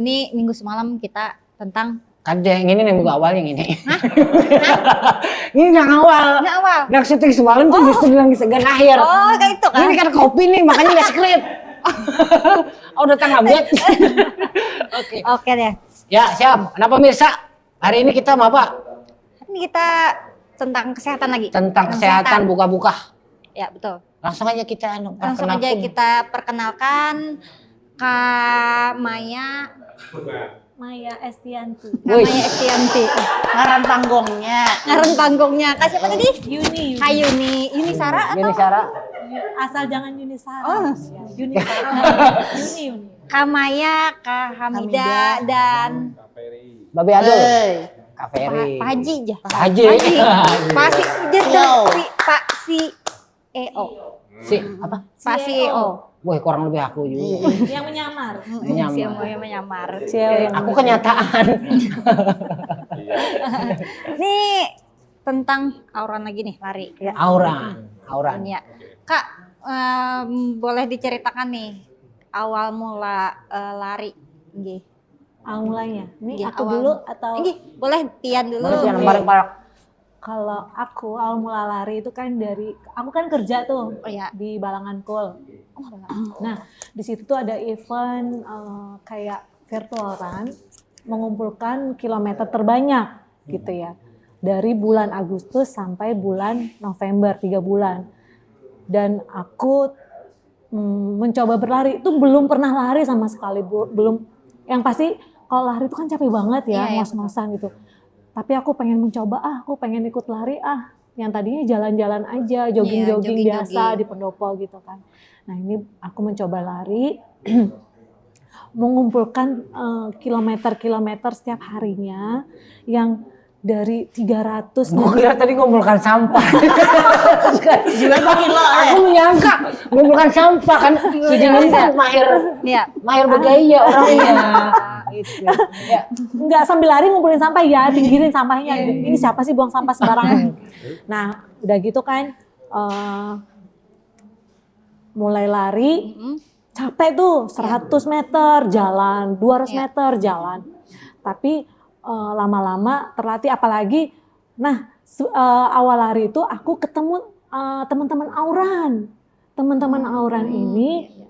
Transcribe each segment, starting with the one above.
nih minggu semalam kita tentang Kadang ini nih minggu awal yang ini. Ini yang awal. Yang awal. Yang syuting semalam tuh justru yang segan akhir. Oh, kayak itu kan. Ini kan kopi nih, makanya nggak skrip. Oh, udah tengah bet. Oke. Oke deh. Ya, siap. Nah, pemirsa, hari ini kita mau apa? Ini kita tentang kesehatan lagi. Tentang kesehatan buka-buka. Ya, betul. Langsung aja kita Langsung aja kita perkenalkan Kak Maya Estianti. Kak Maya Estianti. Ngaran panggungnya. Ngaran panggungnya. Kak siapa tadi? Yuni. Kak Yuni. Yuni Sara atau? Yuni Sara. Asal jangan Yuni Sara. Oh. Yuni Sara. Yuni. Kak Maya, Kak Hamida, dan Babe Adul. Kak Pak Ferry. Haji aja. Pak Haji. Pak Si Pak Si EO. Si apa? Pak CEO. Wah, kurang lebih aku juga. Yang menyamar. Si EO yang menyamar. Aku kenyataan. Nih tentang auran lagi nih lari. Ya. Auran. Ya. Kak, boleh diceritakan nih awal mula lari. Nggih. Mulainya. Ini Iya, aku awal. dulu atau Nggih, boleh Tian dulu. Boleh yang bareng-bareng. kalau aku awal mula lari itu kan dari aku kan kerja tuh Oh ya. di Balangan Kul. Nah, di situ tuh ada event kayak virtual kan, mengumpulkan kilometer terbanyak gitu ya. Dari bulan Agustus sampai bulan November, 3 bulan. Dan aku mencoba berlari, itu belum pernah lari sama sekali, belum. Yang pasti kalau lari itu kan capek banget ya, Iya, ngos-ngosan gitu. Tapi aku pengen mencoba, aku pengen ikut lari yang tadinya jalan-jalan aja, jogging-jogging biasa di pendopo gitu kan. Nah ini aku mencoba lari, mengumpulkan kilometer-kilometer setiap harinya yang dari 300. Gue kira tadi ngumpulkan sampah. Juga kilo. Aku menyangka ngumpulkan sampah kan. Si Dinin kan Iya. mahir bergaya orangnya. Gitu. Ya. Enggak sambil lari ngumpulin sampah ya, pinggirin sampahnya. Ini siapa sih buang sampah sembarangan? Nah, udah gitu kan mulai lari, capek tuh 100 meter jalan, 200 meter jalan. Tapi lama-lama terlatih, apalagi awal lari itu aku ketemu teman-teman auran. Teman-teman auran ini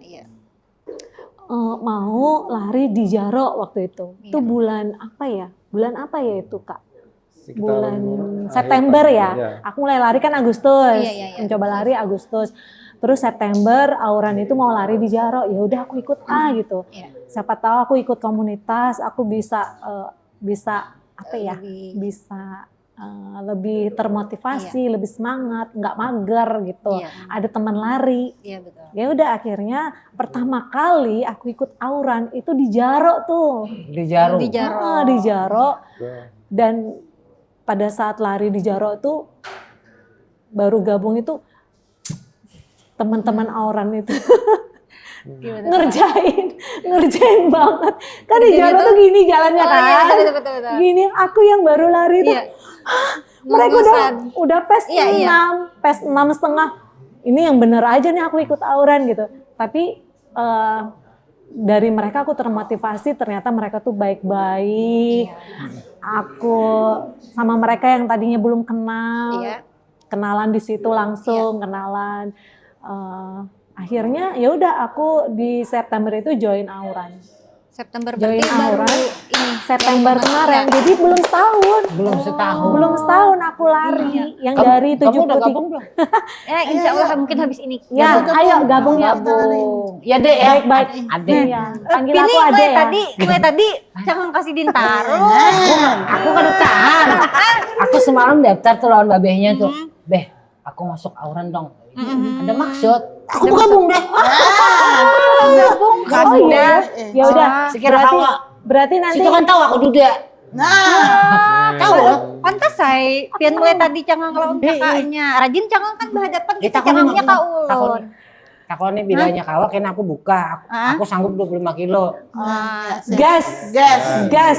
mau lari di Jaro waktu itu. Itu bulan apa ya? Bulan apa ya itu, Kak? Bulan September ya. Aku mulai lari kan Agustus. Mencoba lari Agustus. Terus September auran itu mau lari di Jaro. Ya udah aku ikut gitu. Siapa tahu aku ikut komunitas, aku bisa apa ya? Bisa lebih termotivasi, lebih semangat, nggak mager gitu. Ada teman lari. Iya betul. Ya udah akhirnya pertama kali aku ikut auran itu di Jaro tuh. Di Jaro. Di Jaro. Dan pada saat lari di Jaro tuh baru gabung itu teman-teman auran itu ngerjain banget. Kan di Jaro tuh gini jalannya kan. Betul. Gini aku yang baru lari tuh. Mereka udah PES 6, PES 6,5. Ini yang bener aja nih aku ikut auran gitu. Tapi dari mereka aku termotivasi, ternyata mereka tuh baik-baik. Aku sama mereka yang tadinya belum kenal, kenalan di situ langsung, kenalan. Akhirnya ya udah aku di September itu join auran. September Join berarti baru auran ini September kemarin. Jadi belum setahun. Belum setahun aku lari. Yang dari 73. Kamu udah gabung belum? Insya Allah mungkin habis ini. Ya, ayo gabung ya. Ya Dek ya. Baik. Ade. Ya. Panggil Pilih aku Ade ya. gue tadi jangan kasih Dintaro. Aku kan tahan. Aku semalam daftar tuh lawan babehnya tuh. Beh, aku masuk auran dong. Ada maksud. Aku gabung deh. Gabung. Ya udah. Sekira kawa. Berarti nanti Situ kan tahu aku duda. Tahu loh. Pantas saya pian mulai tadi cangang lawan kakaknya. Rajin cangang kan berhadapan Ya, kita cangangnya Kak Ulun. Takutnya bilangnya kawa kan aku buka. Aku sanggup 25 kilo. gas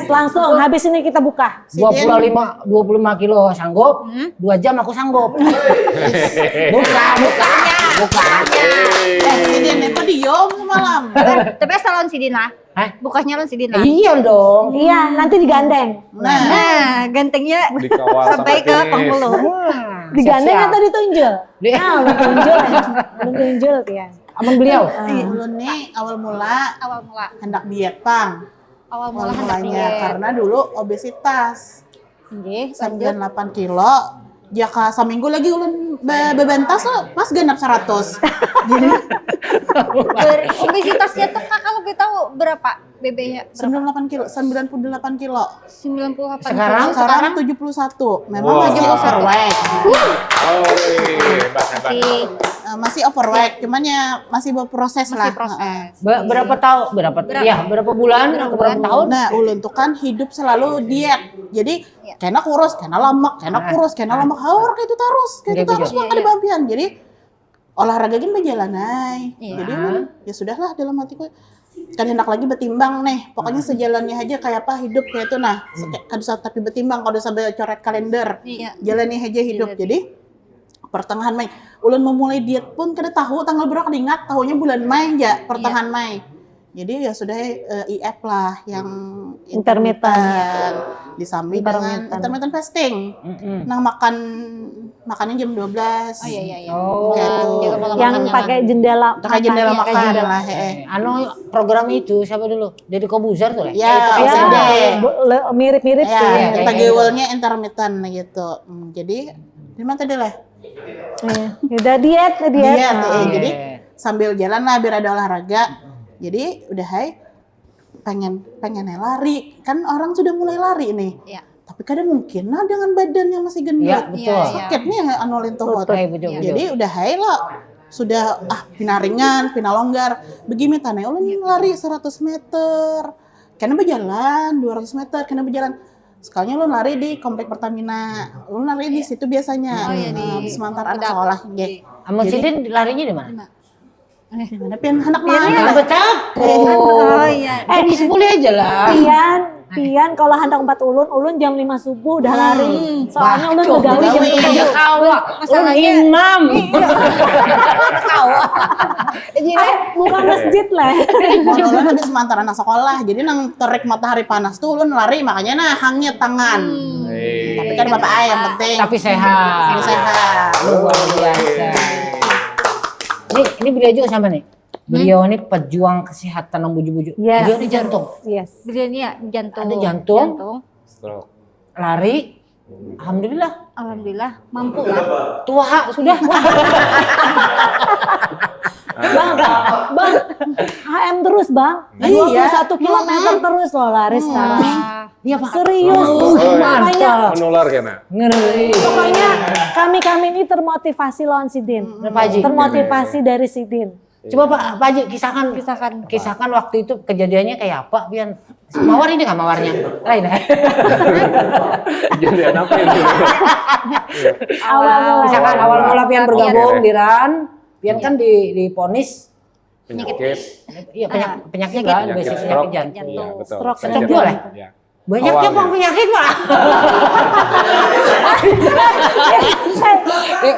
langsung habis ini kita buka. 25 kilo sanggup. 2 jam aku sanggup. buka. Si Dene kok diem sama malam. Tapi salon si Dina. Hah? Bukanya lawan si Dina. Iya dong. Iya, nanti digandeng. Nah, gantengnya Dikawal sampai ke finish. penghulu. Digandeng Siap-siap. atau ditunjul? Di- Nah, belum tunjul ya. Belum tunjul ya. Aman beliau. Ulun nih awal mula Awal mula. hendak diet, Pang. Awal mula Awal hendak mulanya diet. karena dulu obesitas. Nggih, lanjut. 98 kilo. Jaka seminggu lagi ulun bebentas lo pas genap 100. Jadi Obesitasnya tuh kakak lebih tahu berapa BB-nya? 98 kilo, 98 kilo. 98 Sekarang? Sekarang 71. Memang Wow. masih overweight. Oh, hebat. masih Masih overweight, cuman ya masih berproses lah. proses. Berapa tahun? Berapa bulan? Atau berapa tahun? Nah, ulun tuh kan hidup selalu diet. Jadi Iya. kena kurus, kena lemak, kena kurus, kena lemak. Haur kayak itu terus, kayak itu Iya, terus betul. mah ada babian. Jadi olahraga gini berjalan Iya. Jadi ulun, ya sudahlah dalam hatiku kan hendak lagi bertimbang nih. Pokoknya sejalannya aja kayak apa hidup kayak itu nah. Kan tapi bertimbang kalau sampai coret kalender. Iya. Jalani aja hidup. Jadi pertengahan Mei, ulun memulai diet pun kada tahu tanggal berapa ingat, tahunya bulan Mei ya, pertengahan Mei. Jadi ya sudah IF lah yang Intermittent. disambi dengan intermittent fasting. Nah makannya jam 12. Oh iya. Oh. Gitu. Jaga pola Yang makannya pakai lah. jendela. Pakai jendela makan. makan Jendela. lah. Anu program itu siapa dulu? Deddy Kobuzer tuh lah. Ya, Ya, OCD. mirip-mirip sih. Ya, kita Iya. gewelnya intermittent gitu. Jadi di mana tadi lah? Udah diet. Diet, Nah. jadi sambil jalan lah biar ada olahraga. Jadi udah pengen lari. Kan orang sudah mulai lari nih. Iya. Tapi kadang mungkin nah dengan badan yang masih gendut. Iya, betul. Iya. Sakitnya yang anulin tuh. Betul. Jadi udah lah. Sudah pina ringan, pina longgar. Begini tanah ulun lari 100 meter. Karena berjalan 200 meter, karena berjalan. Sekalinya lu lari di komplek Pertamina. Lu lari di situ biasanya. Oh iya, di sementara anak Pedap. sekolah. Amal Sidin larinya di mana? Gimana pian anak Kan mana? betakut. Oh iya. Di sepuluh aja lah. Pian kalau hendak 4 ulun jam 5 subuh udah lari. Soalnya ulun begawi jam begawi. 7. Aja kawa. Masalahnya- Imam. Bukan masjid lah. Ulun ada sementara anak sekolah. Jadi nang terik matahari panas tuh ulun lari makanya nah hangit tangan. Tapi kan bapak ayah yang penting. Tapi sehat. Tapi sehat. Luar biasa. Ini beliau juga sama nih. Beliau ini pejuang kesehatan yang buju-buju. Yes. Beliau ini jantung. Yes. Beliaunya jantung. Ada jantung. Stroke. Lari. Alhamdulillah. Alhamdulillah mampu lah. Tua sudah. Bang, HM terus bang. Iya. 21 kilometer terus loh lari sekarang. Iya Pak. Serius. Mantap. Menular kena. Ngeri. Pokoknya kami ini termotivasi lawan Sidin. Pak Haji. Termotivasi dari Sidin. Coba Pak Haji kisahkan waktu itu kejadiannya kayak apa, Pian? Mawar ini nggak mawarnya? Lain ya? Kejadian apa itu? Misalkan awal mula Pian bergabung di RAN, Pian kan diponis Penyakit. iya penyakit lah, basic penyakit Stroke. jantung. Iya, betul. Stroke. Saya Stroke juga lah? Ya. Banyaknya Awalnya. Bang penyakit Pak.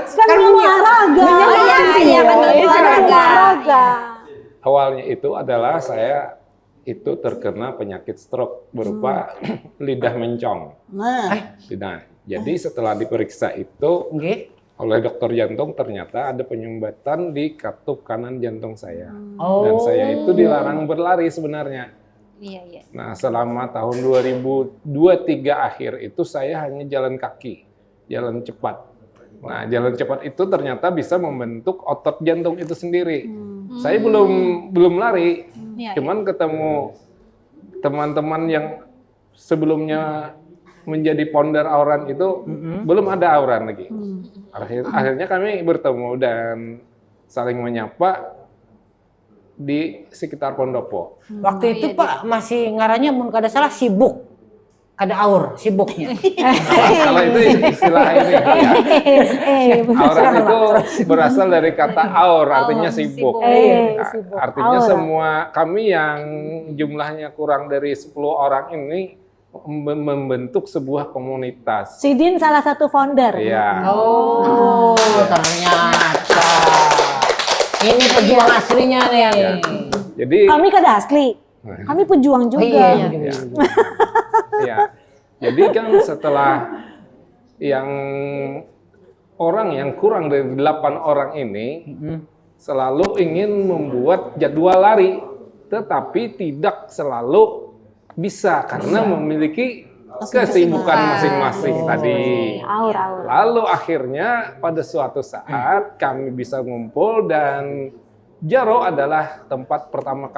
Kan mau olahraga. Iya, betul, olahraga. Awalnya itu adalah saya itu terkena penyakit stroke berupa lidah mencong. Nah, Lidah. Jadi setelah diperiksa itu Nggih. oleh dokter jantung ternyata ada penyumbatan di katup kanan jantung saya. Oh. Dan saya itu dilarang berlari sebenarnya. Iya. Nah, selama tahun 2023 akhir itu saya hanya jalan kaki, jalan cepat. Nah, jalan cepat itu ternyata bisa membentuk otot jantung itu sendiri. Saya belum lari, Iya. cuman ketemu teman-teman yang sebelumnya menjadi founder Auran itu belum ada Auran lagi. Akhirnya kami bertemu dan saling menyapa di sekitar Pondopo. Waktu itu Pak masih ngarannya mun kada salah sibuk. Kada aur, sibuknya. Kalau itu istilah ini ya. Auran itu berasal dari kata aur, artinya sibuk. Nah, sibuk. artinya Aura. semua kami yang jumlahnya kurang dari 10 orang ini membentuk sebuah komunitas. Sidin salah satu founder. Iya. Oh, ternyata. Ini pejuang aslinya nih. Jadi Kami kada asli. Kami pejuang juga. iya. ya. Jadi kan setelah yang orang yang kurang dari 8 orang ini selalu ingin membuat jadwal lari, tetapi tidak selalu bisa karena memiliki kesibukan masing-masing tadi. Aur. Lalu akhirnya pada suatu saat kami bisa ngumpul dan Jaro adalah tempat pertama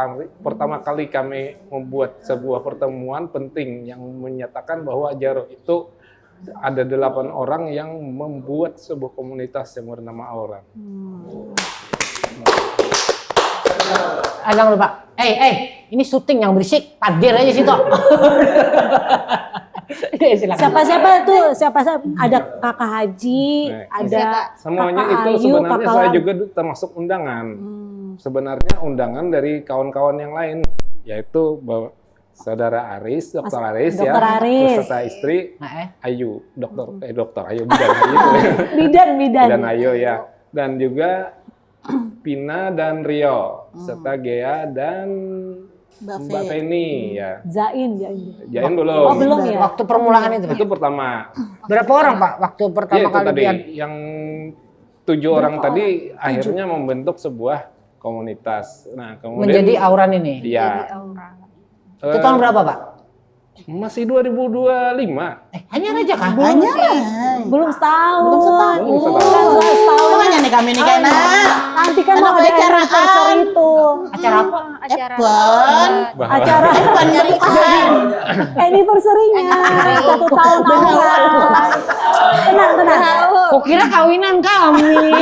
kali kami membuat sebuah pertemuan penting yang menyatakan bahwa Jaro itu ada 8 orang yang membuat sebuah komunitas yang bernama Auran. Jangan lupa. Ini syuting yang berisik. Padir aja situ. Siapa-siapa tuh? Siapa ada Kakak Haji, ada Semuanya Kakak itu Ayu, sebenarnya Kakak saya Lam. juga termasuk undangan. Sebenarnya undangan dari kawan-kawan yang lain, yaitu Saudara Aris, Dokter Aris ya, Dokter Aris. beserta istri Ayu, Dokter Ayu, Bidan Ayu ya, dan juga Pina dan Rio, serta Gea dan Mbak Feni ya. Zain. Jain belum. Oh, belum ya? Waktu permulaan itu, Pak. Itu pertama. Berapa orang, Pak, waktu pertama Ya, itu kali tadi Pian? yang 7 orang tadi akhirnya membentuk sebuah komunitas. Nah, kemudian Menjadi Auran ini? Iya. Itu tahun berapa, Pak? Masih 2025. Hanya aja kah? Hanya Belum setahun. Belum setahun. Belum setahun. Kan setahun. Makanya nih kami nih kayaknya. Nanti kan mau ada anniversary itu. Acara apa? Acara Acara anniversary-nya 1 tahun awal. Tenang. Kok kira kawinan kami?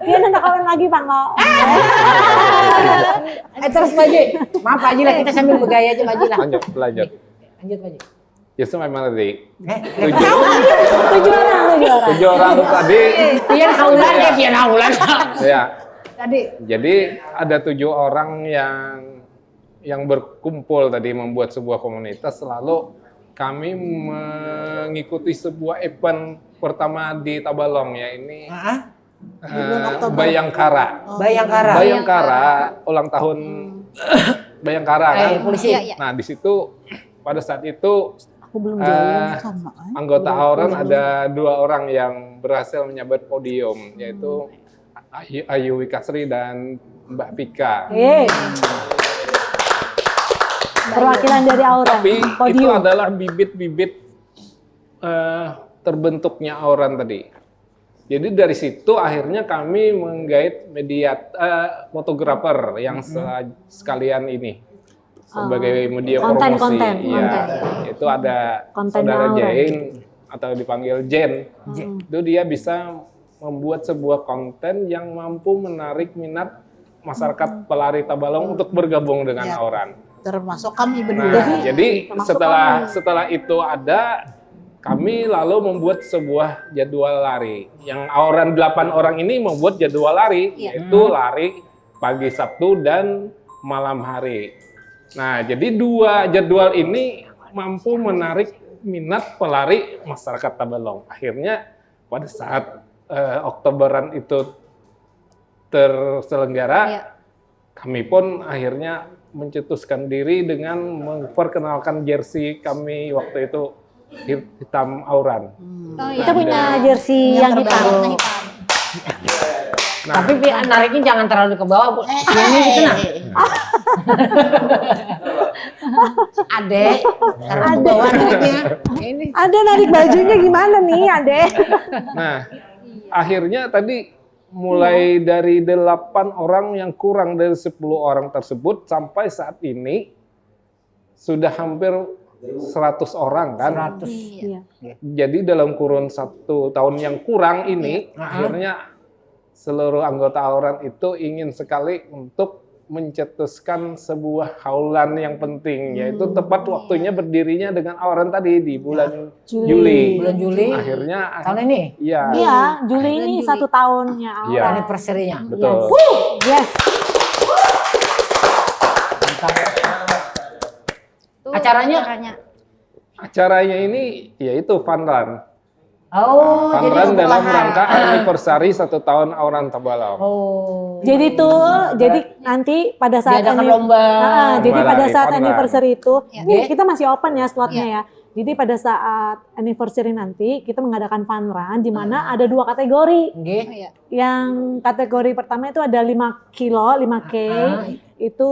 Dia nanti kawin lagi, Bang. Terus Pak Haji. Maaf Pak Haji lah, kita sambil bergaya aja Pak Haji lah. Lanjut. Lanjut Pak Haji. Just memang tadi. Tujuh orang. 7 orang tadi. Pian Aulan. Ya. Tadi. Jadi ada 7 orang yang berkumpul tadi membuat sebuah komunitas. Lalu kami mengikuti sebuah event pertama di Tabalong ya ini. Bayangkara. Bayangkara ulang tahun Bayangkara kan. Polisi. Nah, di situ pada saat itu Aku belum jalan sama. anggota Auran ada 2 orang yang berhasil menyabat podium, yaitu Ayu Wikasri dan Mbak Pika. Perwakilan dari Auran. Tapi itu adalah bibit-bibit terbentuknya Auran tadi. Jadi dari situ akhirnya kami menggait fotografer yang sekalian ini sebagai media promosi. Konten. Itu ada Konten Saudara Auran. Jane atau dipanggil Jen. Itu dia bisa membuat sebuah konten yang mampu menarik minat masyarakat pelari Tabalong untuk bergabung dengan Auran. Termasuk kami Nah, berdua. jadi setelah itu ada, kami lalu membuat sebuah jadwal lari. Yang Auran 8 orang ini membuat jadwal lari, yaitu lari pagi Sabtu dan malam hari. Nah, jadi 2 jadwal ini mampu menarik minat pelari masyarakat Tabalong. Akhirnya pada saat Oktoberan itu terselenggara, kami pun akhirnya mencetuskan diri dengan memperkenalkan jersey kami waktu itu hitam Auran. Kita punya jersey yang hitam. Nah, Tapi nariknya jangan terlalu ke bawah, Bu. Ini gitu nah. Adek, taruh ke bawah nariknya. Ini. Ada narik bajunya gimana nih, Ade? Nah, akhirnya tadi mulai dari 8 orang yang kurang dari 10 orang tersebut sampai saat ini sudah hampir 100 orang kan. 100. Iya. Jadi dalam kurun 1 tahun yang kurang ini akhirnya seluruh anggota Auran itu ingin sekali untuk mencetuskan sebuah haulan yang penting, yaitu tepat waktunya berdirinya dengan Auran tadi di bulan Juli. Bulan Juli. Akhirnya Tahun ini. Iya. Iya, Juli ini 1 tahunnya Iya. Auran. Anniversary-nya. Betul. Yes. Acaranya? Acaranya ini yaitu fun run. Oh, Fun jadi run dalam perlahan. rangka anniversary 1 tahun Auran Tabalong. Oh. Jadi nanti pada saat Diadakan lomba. jadi Lomba pada lari saat fun run. anniversary itu, Iya. ini kita masih open ya slotnya ya. Jadi pada saat anniversary nanti kita mengadakan fun run di mana ada 2 kategori. Nggih. Oh, iya. Yang kategori pertama itu ada 5 kilo, 5K. Itu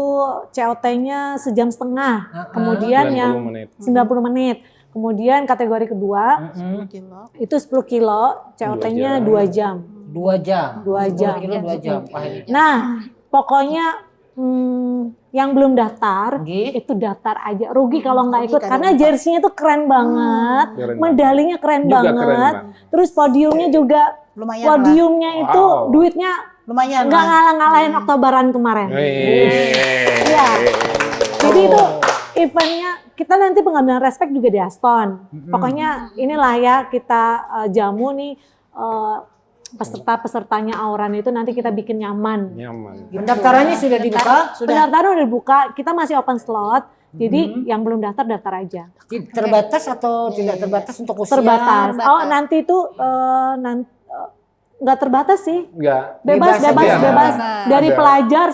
COT-nya sejam setengah. Kemudian 90 yang menit. 90 menit. Kemudian kategori kedua 10 kilo. itu 10 kilo, COT-nya 2 jam. 2 jam. 2 jam. 10 kilo 2 jam. Wah, ini. Nah, pokoknya yang belum daftar Nggih. itu daftar aja. Rugi kalau nggak Rugi ikut kalau karena nggak. jersey-nya tuh keren banget, Keren medalinya keren Juga banget. keren banget. Terus podiumnya juga, Lumayan lah. podiumnya itu Wow. duitnya Lumayan nggak lah. ngalah-ngalahin Oktoberan kemarin. Iya. Jadi itu eventnya kita nanti pengambilan respect juga di Aston. Pokoknya inilah ya kita jamu nih peserta-pesertanya Auran itu nanti kita bikin nyaman. Nyaman. Pendaftarannya sudah dibuka? Pendaftaran udah dibuka, kita masih open slot. Jadi yang belum daftar daftar aja. Terbatas atau tidak terbatas untuk usia? Terbatas. Oh nanti itu nggak terbatas sih. Enggak. Bebas. Bebas. Dari Ada. pelajar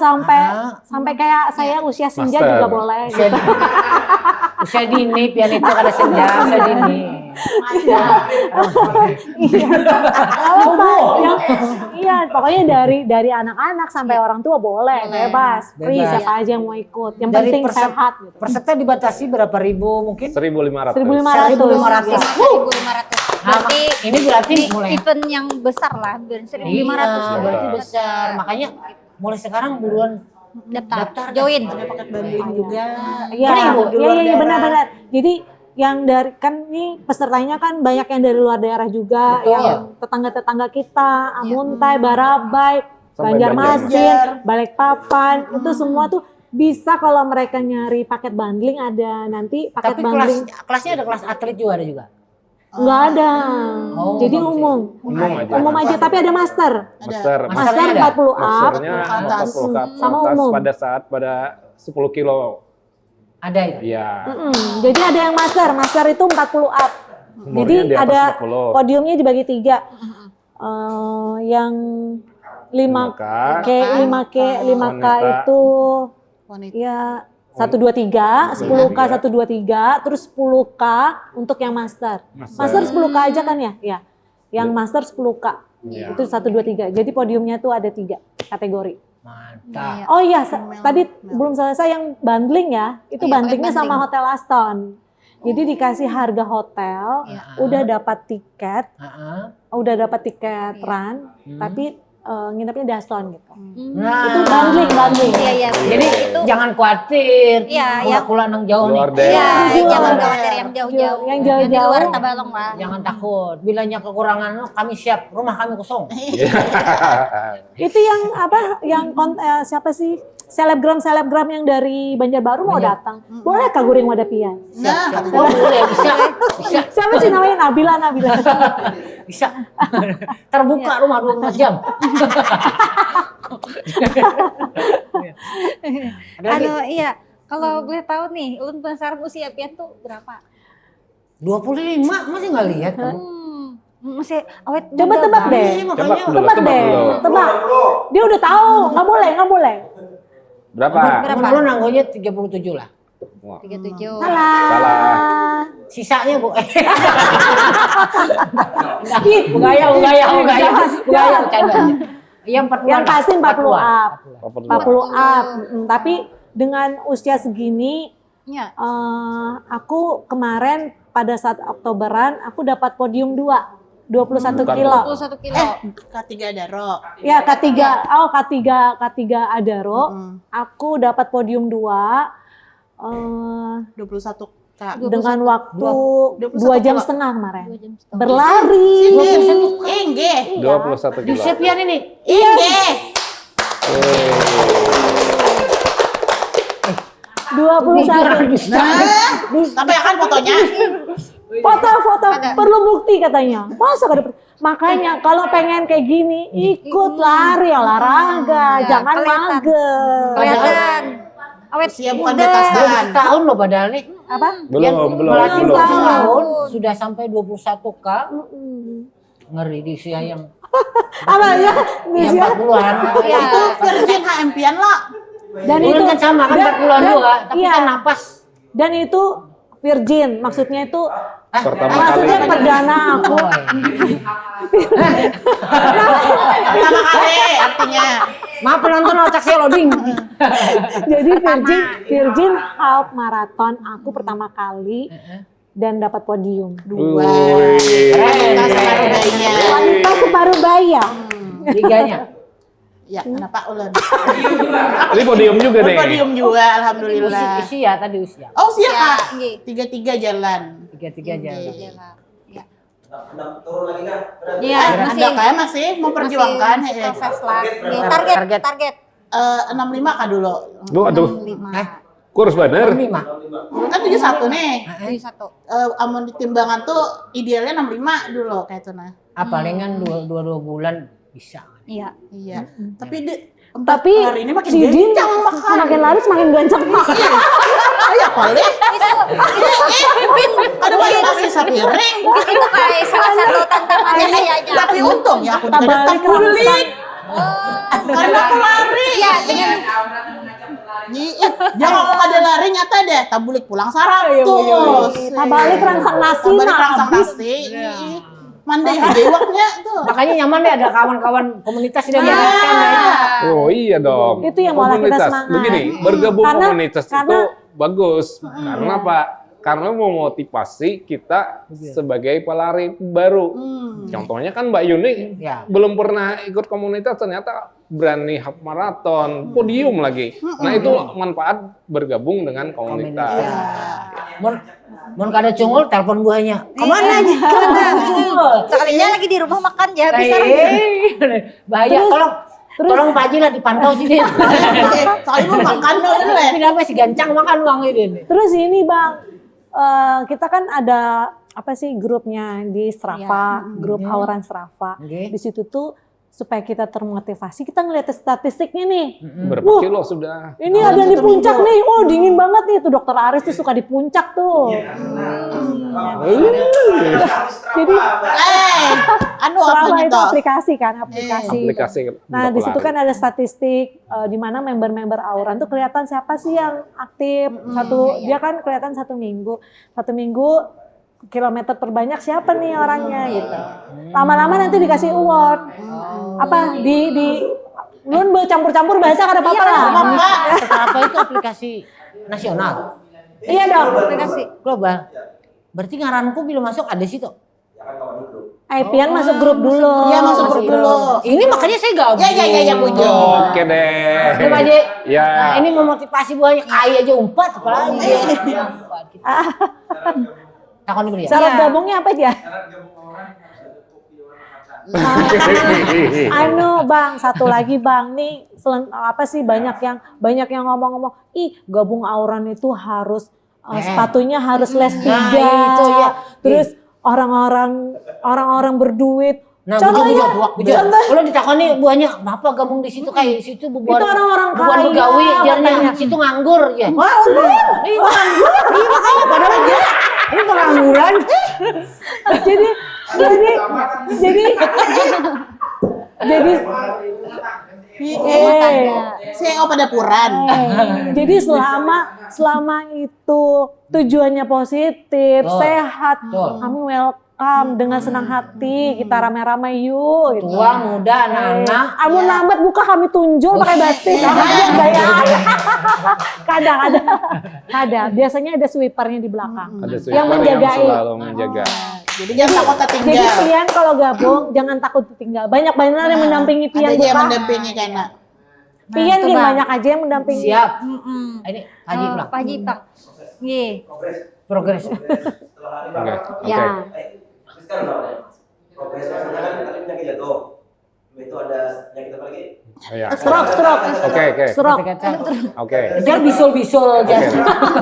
sampai kayak saya usia senja Master. juga boleh. Usia, Gitu. usia dini, pian itu kada senja, usia dini. Iya, pokoknya dari anak-anak sampai orang tua boleh, bebas, free Bebas. siapa aja yang mau ikut. Yang Dari penting persen- sehat. Gitu. Peserta dibatasi berapa ribu mungkin? 1.500. 1.500. 1.500. Berarti Ini berarti mulai. event yang besar lah, 1.500. Iya, berarti besar. Makanya mulai sekarang buruan Daftar, join. Ada paket bundling juga. Iya, Free, Bu, di luar iya daerah. benar-benar. Jadi yang dari kan ini pesertanya kan banyak yang dari luar daerah juga, Betul. yang tetangga-tetangga kita, Amuntai, Barabai, Sampai Banjarmasin, Balikpapan, itu semua tuh bisa kalau mereka nyari paket bundling ada nanti paket Tapi bundling kelasnya ada kelas atlet juga ada juga. nggak ada. Oh, Jadi bagus ya. umum aja tapi ada master. Master. Master Masternya ada? 40 up. Masternya ke atas. 40 ke Sama atas umum. pada saat 10 kilo. Ada itu. Iya. Jadi ada yang master itu 40 up. Umurnya Jadi di atas ada 40. podiumnya dibagi 3. Yang 5K, 5K Wanita. itu Wanita. ya 1 2 3, 10K 1 2 3, terus 10K untuk yang master. Master 10K aja kan ya? Ya. Yang master 10K. Iya. Itu 1 2 3. Jadi podiumnya tuh ada 3 kategori. Mantap. Oh iya, tadi belum selesai yang bundling ya. Itu Iya, bundlingnya bundling. sama Hotel Aston. Jadi dikasih harga hotel, udah dapat tiket, udah dapat tiket run, tapi nginepnya di Aston gitu. Nah, Itu bundling. Iya, iya. jadi itu jangan khawatir. Iya, Kalau yang- pulang nang jauh Luar nih. daerah. Iya, jangan Iya. khawatir yang jauh-jauh. Yang jauh-jauh. Di luar Tabalong lah. Jangan takut. Bilanya kekurangan lo, kami siap. Rumah kami kosong. Itu yang apa? Yang siapa sih? Selebgram yang dari Banjarbaru mau datang. Boleh Kak Guring Wadapian? Nah, Oh, boleh, bisa. Bisa. Siapa sih namanya? Nabila. Bisa. Terbuka rumah 24 jam. Ada lagi? Iya. Kalau boleh tahu nih, ulun penasaran usia Pian tuh berapa? 25 masih nggak lihat kamu? Masih awet Coba muda tebak banget. deh. Iya, makanya. Tebak deh. Tebak. Dia udah tahu. Nggak boleh. Berapa? Berapa? Menurut nanggonya 37 lah. 37. Salah. Sisanya Bu. Bugaya bercandanya. Iya 40. Yang pasti 40 up. 40. 40 up. Tapi dengan usia segini, Iya. aku kemarin pada saat Oktoberan, aku dapat podium 2. 21 Bukan kilo. 21 kilo. K3 Daro. Ya K3 Adaro. Aku dapat podium 2 21 K. dengan waktu 21 2 jam kilo. setengah kemarin. 2 jam setengah. Berlari. Enggak. 21 Di kilo. Sepian ini. Enggak. 21. Sampai akan fotonya. Foto perlu bukti katanya. Masa gak ada makanya kalau pengen kayak gini ikut lari olahraga, Ya, jangan kelihatan. mager. Kelihatan. Awet Siap bukan muda. betasan. Tahun loh padahal nih. Apa? Belum. Melatih belum. 20 tahun sudah sampai 21K. Mm-mm. Ngeri di usia yang Apa ya? yang 40-an. Iya. Itu virgin HMP-an lah. Dan Bulan itu kan sama kan 40-an juga, tapi iya. kan napas. Dan itu virgin, maksudnya itu Pertama maksudnya kali. perdana aku. Oh, Pertama kali artinya. maaf penonton otak saya loading. Jadi virgin half marathon aku pertama kali dan dapat podium. Dua. Keren. Kita separuh bayinya. Wanita separuh baya. Liganya. Ya, kenapa ulun? Ini podium juga nih. Podium juga, alhamdulillah. Usia tadi usia. Oh, siap Ya, Kak. nggih. 33 jalan. 33 jalan. Iya, Kak. Ya. Turun lagi kan? Iya, Ada kayak masih memperjuangkan. masih ya. proses lah. Nggih, Target. target. 65 Kak dulu. Aduh, 5. kurus bener. 5. Kan 71 nih. Jadi 1. Amun ditimbangan tuh idealnya 65 dulu kayak itu nah. Palingan 2 bulan bisa. Iya. Iya. Tapi Tapi hari ini makin si Din gencang makan. semakin lari semakin gancang makan. Ya paling. Ada banyak masih sapiring. Itu kayak salah satu tantangannya kayaknya. Tapi untung ya aku Tak tidak balik kulit. rangsang. Karena aku lari. Iya, dengan Jangan kalau ada lari nyata deh, tabulik pulang 100. Tak balik rangsang nasi Balik nah rangsang habis. nasi. Mandai hidewaknya tuh. Makanya nyaman deh ada kawan-kawan komunitas sudah diadakan ya. Oh iya dong. Itu yang malah kita Komunitas. semangat. Begini, bergabung Karena- komunitas itu karena- bagus. Karena apa? Karena memotivasi kita sebagai pelari baru. Contohnya kan Mbak Yuni Ya. belum pernah ikut komunitas, ternyata berani half marathon, podium lagi. Nah itu manfaat bergabung dengan komunitas. Mun kada cungul telepon buahnya. Kemana aja? Kemana cungul? sekalinya lagi di rumah makan ya bisa. Bahaya. Tolong Pak Haji lah dipantau sini. Soalnya mau makan dulu ya. Kenapa si gancang makan uang ini? Terus ini Bang, kita kan ada apa sih grupnya di Strava, grup Auran Strava. Oke. Di situ tuh supaya kita termotivasi, kita ngeliat statistiknya nih. Berapa Wah, kilo sudah? Ini ada yang di puncak nih, oh dingin banget nih. Tuh Dokter Aris tuh suka di puncak tuh. Jadi Anu Strava apanya itu toh? aplikasi kan, aplikasi. Aplikasi. Nah untuk di situ pelari. kan ada statistik di mana member-member Auran tuh kelihatan siapa sih yang aktif dia kan kelihatan 1 minggu kilometer terbanyak siapa nih orangnya gitu. Lama-lama nanti dikasih award. Apa di Nun campur-campur bahasa kada apa-apa lah. Strava itu aplikasi nasional, Iya dong. Aplikasi. global. Berarti ngaranku bila masuk ada situ. Pian masuk grup dulu. Iya masuk grup dulu. Ini makanya saya gabung. Ya bujuk. Oke deh. Ini Pak Haji. Ya. Nah, ini memotivasi buahnya kaya aja umpat apalagi. Takon dulu ya. Syarat gabungnya apa aja? Bang, satu lagi Bang, nih apa sih banyak yang ngomong-ngomong, ih gabung Auran itu harus sepatunya harus les 3. itu ya. Terus orang-orang berduit. Nah, Contohnya, kalau ditakoni buahnya, "Bapak gabung di situ kayak situ bubuan." Itu orang-orang bubuan kaya, begawi jarnya katanya. situ nganggur ya. wah ulun. Ini nganggur. Ini makanya padahal aja. Ini pengangguran. jadi Saya pada puran. jadi selama itu tujuannya positif, Betul. sehat, Betul. kami welcome dengan senang hati, kita rame-rame yuk. Gitu. Tua, muda, anak-anak. Amun lambat buka kami tunjuk pakai batik, gayaan. Kadang. Biasanya ada sweepernya di belakang. Ada Yang sweeper yang menjagain. selalu menjaga. Jadi jangan takut Jadi tertinggal. Pian kalau gabung jangan takut ditinggal. Banyak yang mendampingi Ada Pian aja yang buka. mendampingi karena. Pian itu, gini Bang. banyak aja yang mendampingi. Siap. Mm-mm. Ini Haji pulang. Pak Haji, Pak. Nggih. Progres. Oke. Ya. Habis kan udah ada. Progres maksudnya kan tadi penyakit jantung. Itu ada penyakit apa lagi? Oh, ya. Stroke. Oke. Stroke. Oke. Dia bisul-bisul Oke.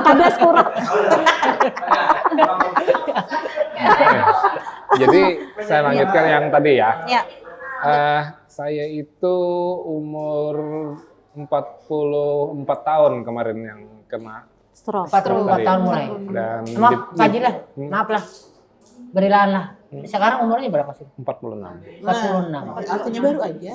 Ada stroke. Jadi saya lanjutkan yang tadi ya. Ya. Saya itu umur 44 tahun kemarin yang kena Stroke. 44 tahun mulai. Dan Sama Pak Haji lah, maaf lah. Berilaan lah. Sekarang umurnya berapa sih? 46. 46. Artinya baru aja.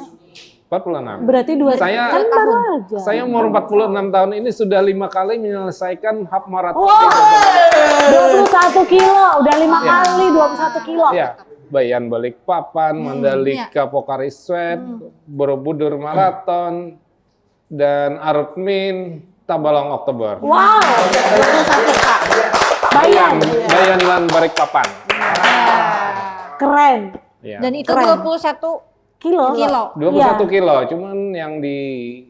46. Berarti 2 Saya- kan baru aja. Saya umur 46 tahun ini sudah 5 kali menyelesaikan half marathon. Wow, 21 kilo, udah 5 Iya. kali 21 kilo. Ya, Bayan Balikpapan, Mandalika Pocari Sweat, Borobudur Marathon, dan Arutmin Tabalong Oktober. Wow, 21 Kak. Bayan, Bayan dan Balikpapan. keren. Ya. Dan itu Keren. 21 Kilo. kilo. 21 kilo, cuman yang di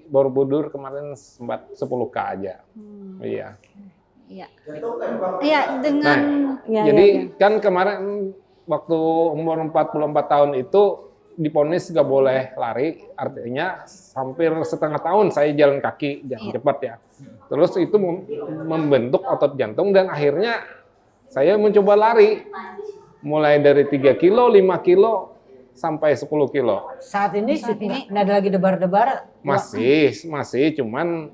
Borobudur kemarin sempat 10K aja. Iya. Iya. Iya, dengan Iya, Jadi iya, iya. kan kemarin waktu umur 44 tahun itu diponis nggak boleh lari, artinya hampir setengah tahun saya jalan kaki, jalan cepat ya. Terus itu membentuk otot jantung dan akhirnya saya mencoba lari. Mulai dari 3 kilo, 5 kilo, sampai 10 kilo. Saat ini nggak ada lagi debar-debar. Masih, cuman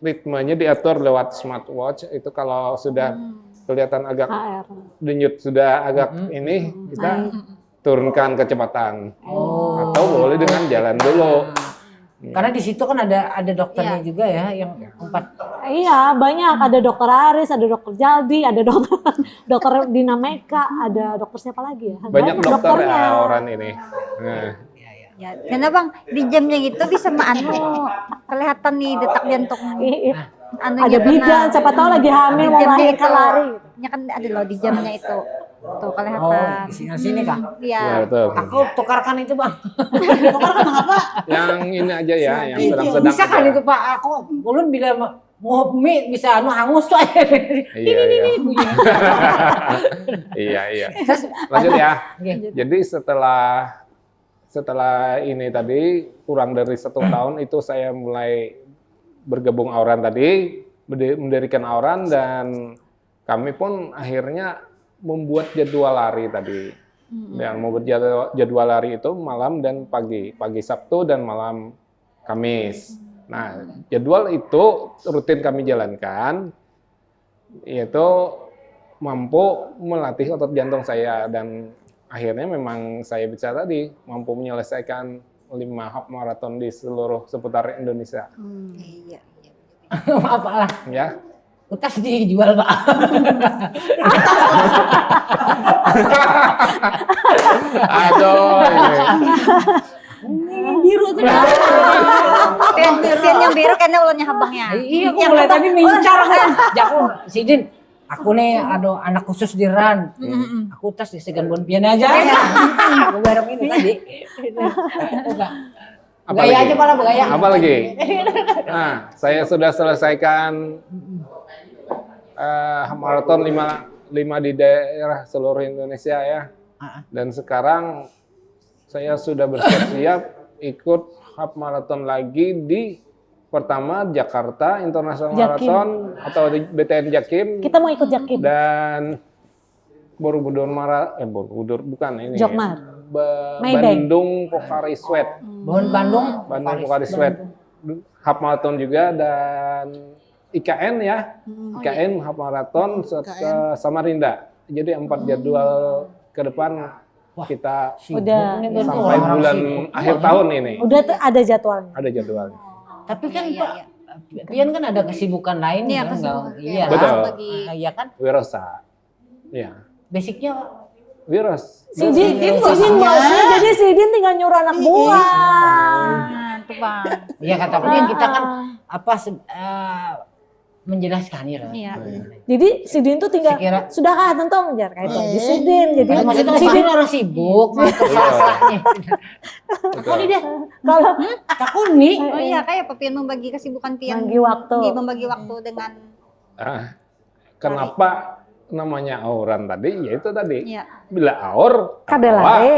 ritmenya diatur lewat smartwatch. Itu kalau sudah kelihatan agak HR. denyut, sudah agak ini, kita turunkan kecepatan. Atau boleh dengan jalan dulu. Karena di situ kan ada dokternya juga ya yang 4. Iya, banyak. Ada dokter Aris, ada dokter Jaldi, ada dokter Dinameka, ada dokter siapa lagi ya? Banyak dokter dokternya. ya orang ini. Nah, ya, karena Bang di jamnya itu bisa kelihatan nih detak jantung. Ada bidan, siapa tahu lagi hamil mau melahirkan lari. Ya kan ada loh di jamnya itu. Tuh Oh, kelihatan. di sini kah? Iya. betul. Aku tukarkan itu Bang. Yang ini aja ya, yang sedang-sedang. Bisa kan aja. itu Pak? Aku ulun bila mau mie bisa hangus tuh. Iya. Iya. Lanjut ya. Oke. Jadi setelah ini tadi kurang dari 1 tahun itu saya mulai bergabung Auran tadi, mendirikan Auran dan kami pun akhirnya membuat jadwal lari tadi. Dan membuat jadwal lari itu malam dan pagi Sabtu dan malam Kamis. Nah, jadwal itu rutin kami jalankan, yaitu mampu melatih otot jantung saya dan akhirnya memang saya bisa tadi mampu menyelesaikan 5 half marathon di seluruh seputar Indonesia. Iya. Maaf lah. Ya. Utas dijual Pak. Aduh. Biru tuh. Pian yang biru kayaknya ulunnya habangnya. Iya, aku mulai tadi mincar kan. Jakun, Sidin. Aku nih ada anak khusus di RAN. Aku tas di segan bon pian aja. Aku bareng ini tadi. Apa Gaya lagi? aja malah bergaya. Apa lagi? Nah, saya sudah selesaikan maraton 5 di daerah seluruh Indonesia ya. Dan sekarang saya sudah bersiap-siap ikut half marathon lagi di pertama Jakarta International Jakim. Marathon atau di BTN Jakim Kita mau ikut Jakim. dan Borobudur Borobudur bukan ini. Jokmar. Maybank. Bandung Pocari Sweat. Bandung Pocari Sweat. Half marathon juga dan IKN ya. IKN half marathon Samarinda. Jadi 4 jadwal ke depan kita Udah. sampai bulan akhir tahun ini. Udah tuh ada jadwalnya. Ada jadwalnya. Tapi kan Pak, Pian kan ada kesibukan lain Iya, kan? kesibukan. Iya, Betul. Iya kan? Wirosa. Ya. Basicnya Wiros. Sidin bosnya, jadi Sidin tinggal nyuruh anak buah. Nah, tuh Bang. iya kata Pian kita kan apa menjelaskan ya. Iya. Jadi Sidin tuh tinggal Sekira- sudahkah tentang jar kayak itu. Jadi Sidin, jadi Kalau maksudnya Sidin orang sibuk, salah-salahnya. Aku nih deh, kalau aku nih. Oh iya, kayak Pian membagi kesibukan Pian. Bagi waktu. Membagi waktu dengan Kenapa namanya auran tadi? Ya itu tadi. Iya. Bila aur, kada ketawa, lari.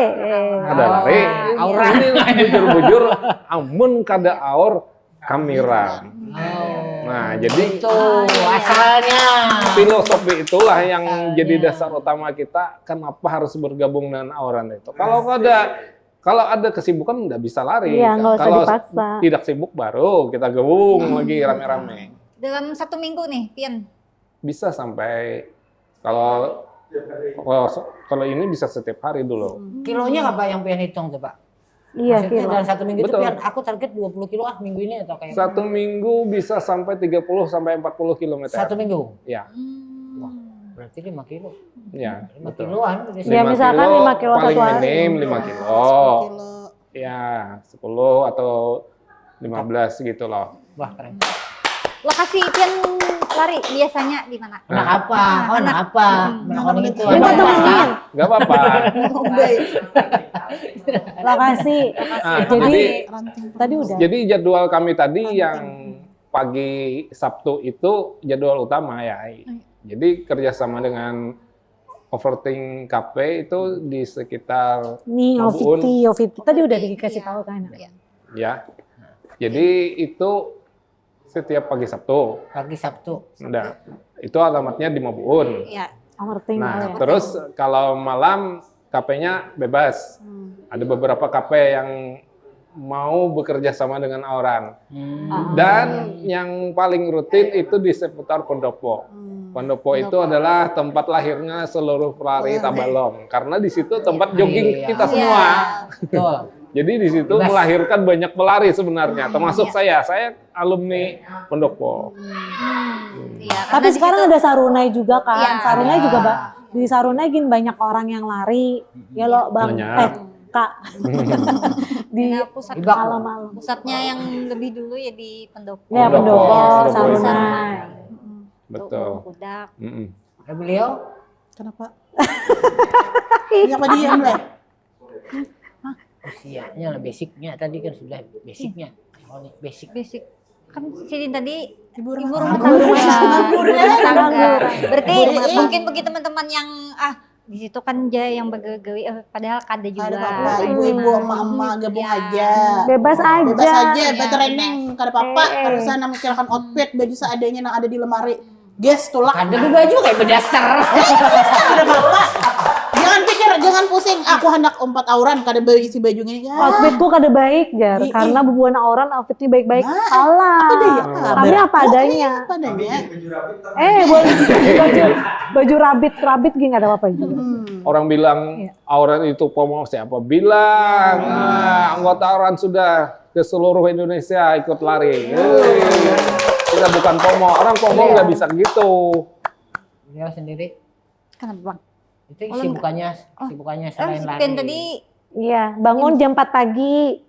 kada lari. Auran. Ini lah bujur-bujur, amun kada aur, kamiran. Nah, jadi Itu asalnya. filosofi itulah yang jadi dasar utama kita kenapa harus bergabung dengan auran itu. Kalau ada kesibukan nggak bisa lari. Iya, nggak usah Kalau dipaksa. tidak sibuk baru kita gabung lagi rame-rame. Dalam 1 minggu nih, Pian. Bisa sampai kalau kalau ini bisa setiap hari dulu. Kilonya apa yang Pian hitung tuh Pak? Iya, Maksudnya kilo. dalam 1 minggu itu Betul. Pian, aku target 20 kilo minggu ini atau kayak 1 minggu bisa sampai 30 sampai 40 km. 1 minggu? Ya, Berarti 5 kilo. ya. 5 Betul. kiloan. Ya, misalkan 5 kilo paling satu hari. minim 5 kilo. 10 kilo. Ya, 10 atau 15 gitu loh. Wah keren. Lokasi Pian lari biasanya di mana? Anak apa? Oh, anak apa? Anak itu. Minta Anak temenin. apa? Gak apa-apa. Lokasi. Nah, Jadi Ranting. tadi udah. Jadi jadwal kami tadi yang pagi Sabtu itu jadwal utama ya. Jadi kerjasama dengan Overthink Cafe itu di sekitar Nih, Mabun. Oviti. Tadi udah dikasih tahu kan. ya. Jadi itu setiap pagi Sabtu. Pagi Sabtu. Nah, itu alamatnya di Mabun. Iya. Overthink. Nah, terus kalau malam kafenya bebas. Ada beberapa kafe yang mau bekerja sama dengan orang. Dan yang paling rutin itu di seputar Pendopo. Pendopo itu adalah tempat lahirnya seluruh pelari Tabalong. Karena di situ tempat jogging Iya. kita semua. Betul. Jadi di situ Bebas. melahirkan banyak pelari sebenarnya, termasuk saya alumni Pendopo. Iya, Tapi sekarang ada Sarunai juga kan. Iya. Sarunai Ada. juga di Sarunai gini banyak orang yang lari. Ya lo Bang. Banyak. Kak. Di pusat Ibak. malam-malam. pusatnya yang lebih dulu ya di Pendopo. Ya Pendopo, Pendopo, Pendopo. Sarunai. Betul. Kudak. Mm-mm. Beliau Kenapa? Kenapa diam lah? usianya lah basicnya tadi kan sudah basicnya. Oh, nih, basic. Basic. Kan Sidin tadi Ibu ibu rumah rumah tangga. Ibu Ibu rumah tangga. Berarti Ibu rumah mungkin bagi teman-teman yang di situ kan dia yang begawi padahal kada juga. Ada apa-apa, ibu-ibu, emak-emak gabung Iya. aja. Bebas aja. Bebas aja, Iya, betraining, kada apa-apa. Kada sana mikirkan outfit, baju seadanya yang ada di lemari. Guys, tulak. Ada baju kayak bedaster. Kada apa-apa. Jangan pikir, jangan pusing. Aku hendak 4 auran, kada isi baju gini. Ya. Outfitku kada baik, Jar. Ih, Karena bubuan orang outfitnya baik-baik. Nah, Salah. apa daya? Kami apa adanya. Apa adanya? Baju rabit gini nggak ada apa-apa juga. Orang bilang auran itu pomo, siapa bilang? Nah, anggota auran sudah ke seluruh Indonesia ikut lari. Kita bukan pomo, orang pomo nggak bisa gitu. Beliau sendiri Kenapa, Bang? itu sibukannya selain lari. Pian tadi Iya, bangun jam 4 pagi.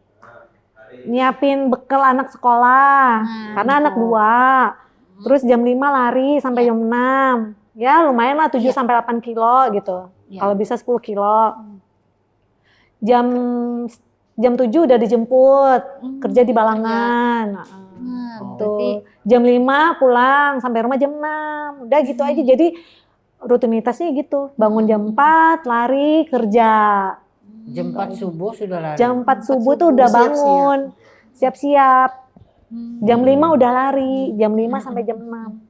Nyiapin bekal anak sekolah. Karena anak 2. Terus jam 5 lari sampai jam 6. Ya lumayan lah 7 sampai 8 kilo gitu. Kalau bisa 10 kilo. Jam 7 udah dijemput. Kerja di Balangan. berarti Jam 5 pulang sampai rumah jam 6. Udah gitu aja. Jadi rutinitasnya gitu. Bangun jam 4, lari, kerja. Jam 4 subuh sudah lari. Jam 4 subuh tuh udah bangun. Siap-siap. Jam 5 udah lari. Jam 5 sampai jam 6.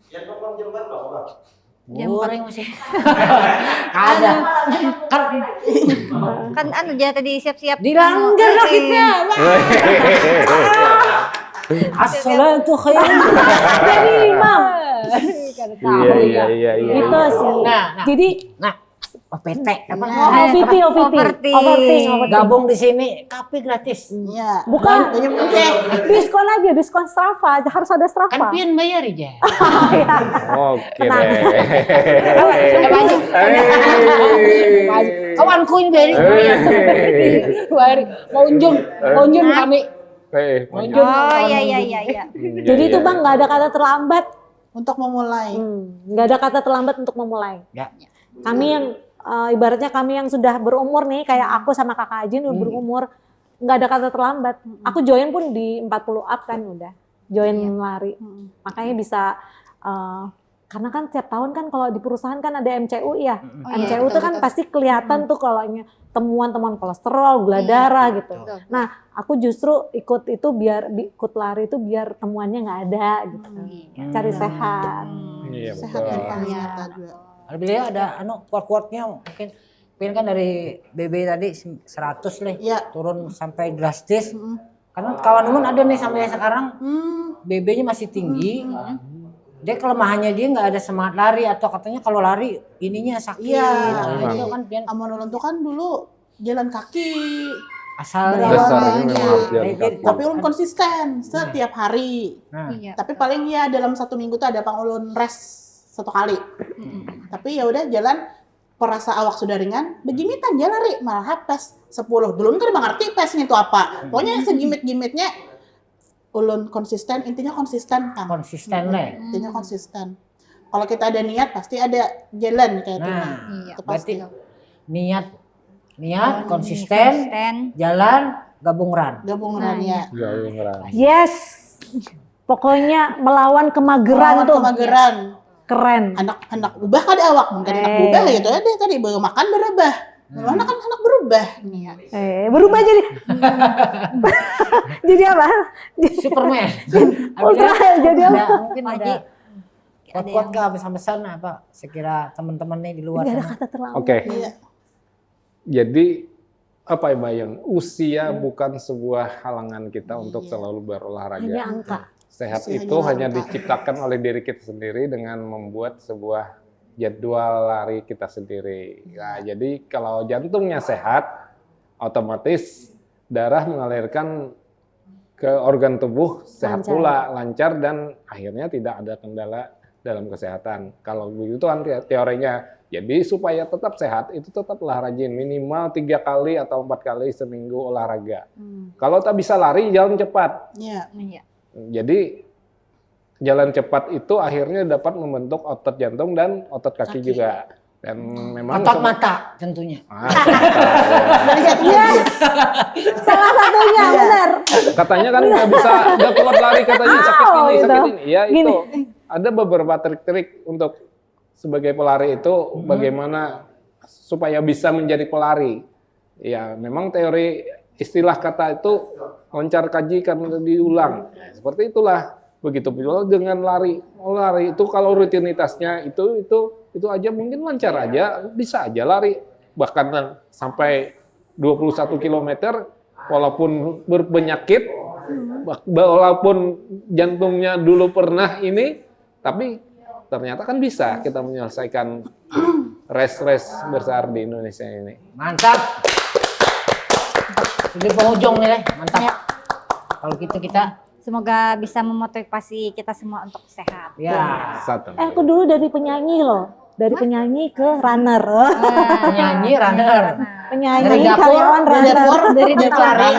Yang nongkrong jam 4 berapa, Bang? Goreng masih. Ada. kan dia tadi siap-siap Dilanggar lah kita. As-salatu khairun. Jadi imam. Iya. Itu sih. Nah. Jadi OPT apa? Overthink. Gabung di sini kopi gratis. Iya. Bukan. Banyak mungkin. Diskon aja, diskon Strava. Harus ada Kan Strava. pian bayar aja. Oke Tenang. deh. Kawanku ini beri. Mau unjun kami. Unjun. oh iya Jadi itu Bang nggak ada kata terlambat. Untuk memulai. Nggak ada kata terlambat untuk memulai. Ya. Kami yang ibaratnya kami yang sudah berumur nih, kayak aku sama kakak Ajin udah berumur, nggak ada kata terlambat. Aku join pun di 40 up kan udah, join lari. Makanya bisa, karena kan tiap tahun kan kalau di perusahaan kan ada MCU ya. MCU tuh kan pasti kelihatan tuh kalau temuan-temuan kolesterol, gula darah gitu. Nah, aku justru ikut itu ikut lari itu biar temuannya nggak ada gitu. Cari sehat. Iya, Sehat betul. dan ternyata juga. Beliau ada quote-nya mungkin pian kan dari BB tadi 100 lah. Iya. Turun sampai drastis. Karena kawan teman ada nih sampai sekarang BB-nya masih tinggi. Dia kelemahannya dia nggak ada semangat lari atau katanya kalau lari ininya sakit. Iya. Nah, itu kan Pian Amanulun tuh kan dulu jalan kaki. asal Berawal Dasarnya dari- memang harus jalan kaki. Tapi ulun konsisten setiap hari. Nah, Iya. Tapi paling ya dalam 1 minggu tuh ada pang ulun rest 1 kali. Tapi ya udah jalan perasa awak sudah ringan, begimitan dia lari malah hapes 10. Dulu kan bang ngerti pesnya itu apa. Pokoknya segimit-gimitnya ulun konsisten, intinya konsisten kan. konsisten lah. Intinya konsisten. Kalau kita ada niat pasti ada jalan kayak itu. Nah, Iya. Itu pasti. berarti niat konsisten, jalan gabung run. Gabung ya. Gabung run. Yes. Pokoknya melawan kemageran Melawan tuh. kemageran. Keren. Anak-anak ubah kan awak, mungkin anak ubah gitu ya deh tadi makan berubah. Anak kan anak berubah nih. Berubah jadi jadi apa? Superman. Ultra jadi apa? Mungkin Pak ada Haji, kuat-kuat kah pesan-pesan apa sekira teman-teman nih di luar Gak ada sana. kata terlalu. Oke. Iya. Jadi apa ya Bayan? Usia bukan sebuah halangan kita untuk selalu berolahraga. Hanya angka. Sehat Usia itu hanya hanya angka. diciptakan oleh diri kita sendiri dengan membuat sebuah jadwal lari kita sendiri. Nah, jadi kalau jantungnya sehat, otomatis darah mengalirkan ke organ tubuh sehat Lancar. pula, lancar dan akhirnya tidak ada kendala dalam kesehatan. Kalau begitu kan teorinya. Jadi supaya tetap sehat itu tetaplah rajin minimal 3 kali atau 4 kali seminggu olahraga. Kalau tak bisa lari jalan cepat. Iya. Iya. Jadi jalan cepat itu akhirnya dapat membentuk otot jantung dan otot kaki juga. Dan memang Otot mata tentunya. Yes. Salah satunya benar. Katanya kan nggak bisa nggak kuat lari katanya sakit ini gitu. sakit ini. Ya Gini. itu ada beberapa trik-trik untuk sebagai pelari itu bagaimana supaya bisa menjadi pelari. Ya memang teori istilah kata itu loncar kaji karena diulang. Seperti itulah. Begitu pula dengan lari. Oh, lari itu kalau rutinitasnya itu aja mungkin lancar aja, bisa aja lari. Bahkan sampai 21 km walaupun berpenyakit, walaupun jantungnya dulu pernah ini, tapi ternyata kan bisa kita menyelesaikan race besar di Indonesia ini. Mantap. Sudah penghujung nih, Leh. Mantap. Kalau gitu kita Semoga bisa memotivasi kita semua untuk sehat. ya Satu. Aku dulu dari penyanyi loh. Dari penyanyi ke runner. penyanyi runner. Penyanyi, Dari dapur, karyawan runner. Dari lari.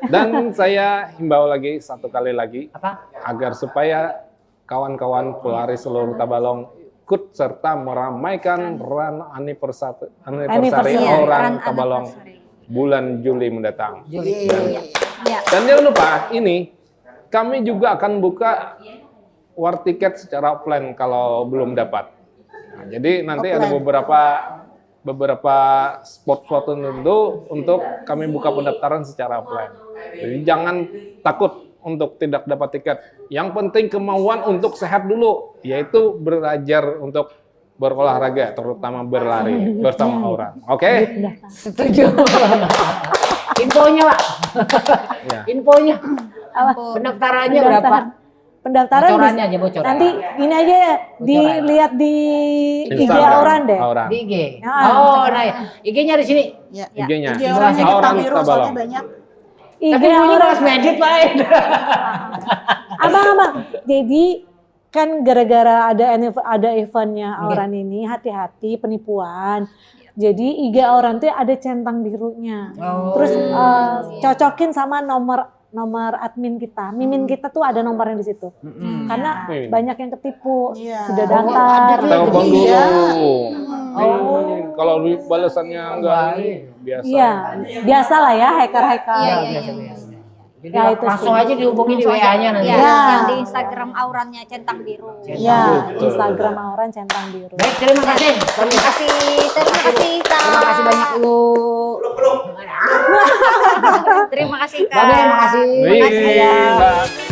Dan saya himbau lagi satu kali lagi Apa? agar supaya kawan-kawan pelari seluruh Tabalong ikut serta meramaikan run anniversary Anniversary, orang Run Tabalong anniversary. bulan Juli mendatang. Juli. Ya. Dan jangan lupa ini kami juga akan buka war tiket secara offline kalau belum dapat. Nah, jadi nanti ada beberapa spot-spot tertentu untuk kami buka pendaftaran secara offline. Jadi jangan takut untuk tidak dapat tiket. Yang penting kemauan untuk sehat dulu, yaitu belajar untuk berolahraga, terutama berlari bersama orang. Oke? Setuju. Infonya, Pak. Ya. Infonya. Apa? Pendaftarannya berapa? Pendaftaran Bocorannya bisa- aja, bocoran. nanti ini aja dilihat di IG Instagram, Auran deh. Auran. Di IG. Ah, Oh, nah ya. IG-nya di sini. Ya. IG-nya. IG orang yang Auran kita biru Tabalong. soalnya banyak. IG Tapi bunyi Auran. harus medit, Pak. Abang. Jadi kan gara-gara ada eventnya Auran ini, hati-hati penipuan. Jadi IG Auran tuh ada centang birunya. Oh. Terus cocokin sama nomor admin kita. Mimin kita tuh ada nomornya di situ. Karena Mimin. banyak yang ketipu. Iya. Sudah Oh, daftar. ada juga. Telepon dulu. Iya. Kalau balasannya enggak ini biasa. Iya, biasa lah ya hacker-hacker. Iya, biasa-biasa. Jadi Ya, itu langsung sih. aja dihubungi di WA-nya nanti. Ya, Ya. yang di Instagram aurannya centang biru. Iya, Betul. Instagram Auran centang biru. Baik, terima kasih. Terima kasih, terima kasih Kak. Terima kasih banyak lu. Terima kasih Kak. Babe, terima kasih. Wih, Mbak.